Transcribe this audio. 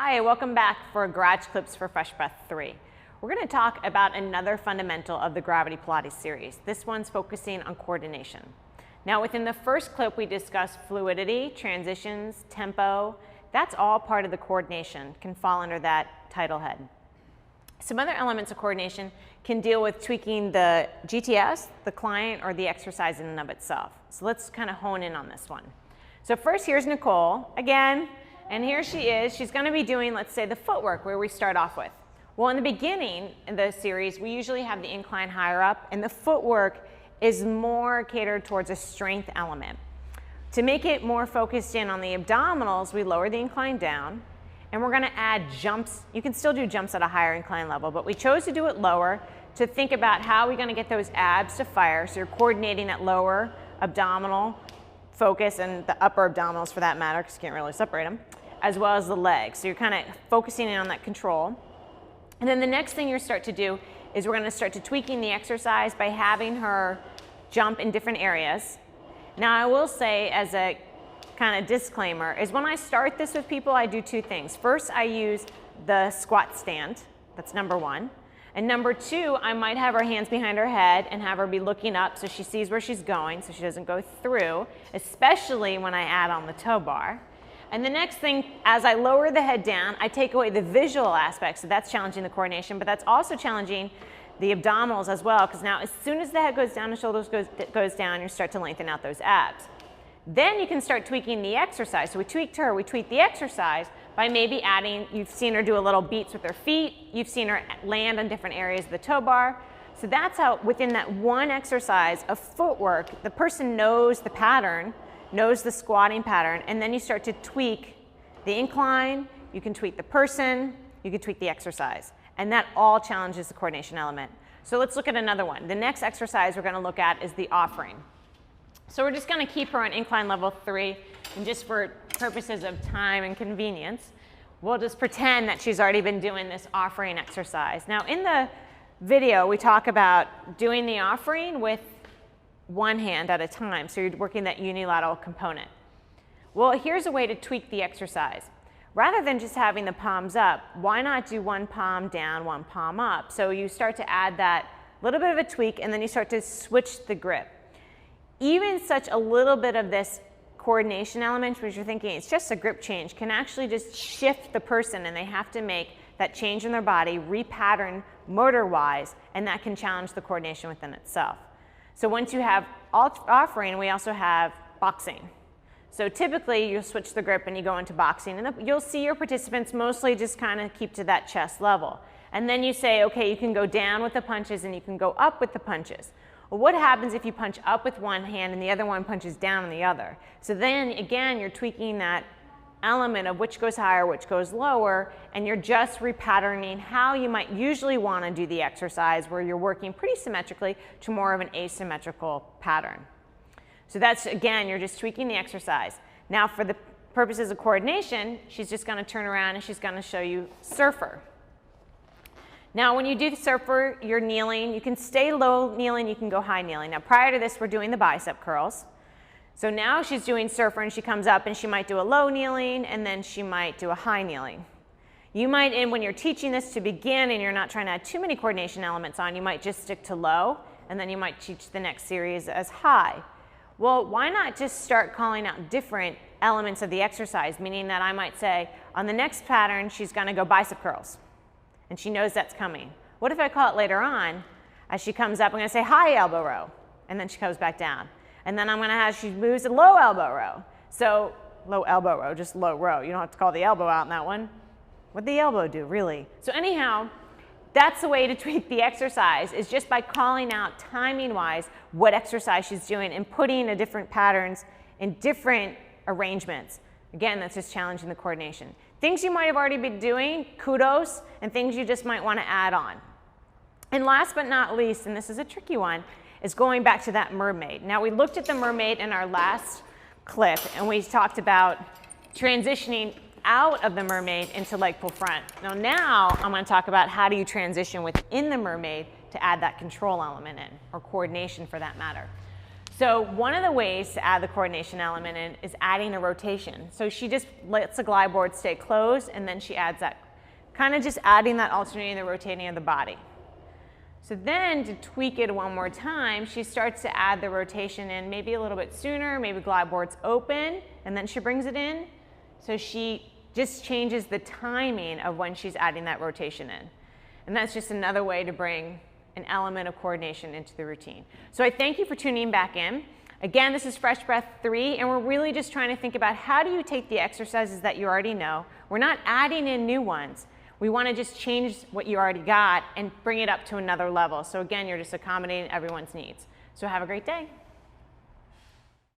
Hi, welcome back for Garage Clips for Fresh Breath 3. We're going to talk about another fundamental of the Gravity Pilates series. This one's focusing on coordination. Now, within the first clip, we discussed fluidity, transitions, tempo. That's all part of the coordination, can fall under that title head. Some other elements of coordination can deal with tweaking the GTS, the client, or the exercise in and of itself. So let's kind of hone in on this one. So first, here's Nicole again, and here she is. She's going to be doing, let's say, the footwork where we start off with. Well, in the beginning of the series, we usually have the incline higher up, and the footwork is more catered towards a strength element. To make it more focused in on the abdominals, we lower the incline down, and we're going to add jumps. You can still do jumps at a higher incline level, but we chose to do it lower to think about how we're going to get those abs to fire. So you're coordinating that lower abdominal focus and the upper abdominals for that matter, because you can't really separate them, as well as the legs. So you're kind of focusing in on that control. And then the next thing you start to do is we're going to start to tweaking the exercise by having her jump in different areas. Now I will say, as a kind of disclaimer, is when I start this with people, I do two things. First, I use the squat stand. That's number one. And number two, I might have her hands behind her head and have her be looking up so she sees where she's going, so she doesn't go through, especially when I add on the tow bar. And the next thing, as I lower the head down, I take away the visual aspects, so that's challenging the coordination, but that's also challenging the abdominals as well, because now as soon as the head goes down, the shoulders goes down, you start to lengthen out those abs. Then you can start tweaking the exercise. So we tweaked her, we tweaked the exercise by maybe adding, you've seen her do a little beats with her feet, you've seen her land on different areas of the tow bar. So that's how within that one exercise of footwork, the person knows the pattern, knows the squatting pattern, and then you start to tweak the incline, you can tweak the person, you can tweak the exercise. And that all challenges the coordination element. So let's look at another one. The next exercise we're going to look at is the offering. So we're just going to keep her on incline level 3, and just for purposes of time and convenience, we'll just pretend that she's already been doing this offering exercise. Now in the video, we talk about doing the offering with one hand at a time, so you're working that unilateral component. Well, here's a way to tweak the exercise. Rather than just having the palms up, why not do one palm down, one palm up? So you start to add that little bit of a tweak, and then you start to switch the grip. Even such a little bit of this coordination element, which you're thinking it's just a grip change, can actually just shift the person, and they have to make that change in their body, repattern motor-wise, and that can challenge the coordination within itself. So once you have offering, we also have boxing. So typically you'll switch the grip and you go into boxing, and you'll see your participants mostly just kind of keep to that chest level. And then you say, okay, you can go down with the punches and you can go up with the punches. Well, what happens if you punch up with one hand and the other one punches down on the other? So then again, you're tweaking that element of which goes higher, which goes lower, and you're just repatterning how you might usually want to do the exercise, where you're working pretty symmetrically to more of an asymmetrical pattern. So that's, again, you're just tweaking the exercise. Now for the purposes of coordination, she's just going to turn around and she's going to show you surfer. Now when you do the surfer, you're kneeling. You can stay low kneeling, you can go high kneeling. Now prior to this, we're doing the bicep curls. So now she's doing surfer and she comes up and she might do a low kneeling and then she might do a high kneeling. You might, and when you're teaching this to begin and you're not trying to add too many coordination elements on, you might just stick to low, and then you might teach the next series as high. Well, why not just start calling out different elements of the exercise, meaning that I might say, on the next pattern, she's going to go bicep curls, and she knows that's coming. What if I call it later on, as she comes up, I'm going to say high elbow row, and then she comes back down. And then I'm going to have, she moves a low elbow row. So low elbow row, just low row. You don't have to call the elbow out in that one. What'd the elbow do, really? So anyhow, that's the way to tweak the exercise, is just by calling out timing-wise what exercise she's doing and putting a different patterns in different arrangements. Again, that's just challenging the coordination. Things you might have already been doing, kudos, and things you just might want to add on. And last but not least, and this is a tricky one, is going back to that mermaid. Now we looked at the mermaid in our last clip, and we talked about transitioning out of the mermaid into leg pull front. Now I'm going to talk about how do you transition within the mermaid to add that control element in, or coordination for that matter. So one of the ways to add the coordination element in is adding a rotation. So she just lets the glide board stay closed, and then she adds that, kind of just adding that alternating the rotating of the body. So then to tweak it one more time, she starts to add the rotation in maybe a little bit sooner, maybe glide board's open, and then she brings it in. So she just changes the timing of when she's adding that rotation in. And that's just another way to bring an element of coordination into the routine. So I thank you for tuning back in. Again, this is Fresh Breath 3, and we're really just trying to think about how do you take the exercises that you already know. We're not adding in new ones. We want to just change what you already got and bring it up to another level. So again, you're just accommodating everyone's needs. So have a great day.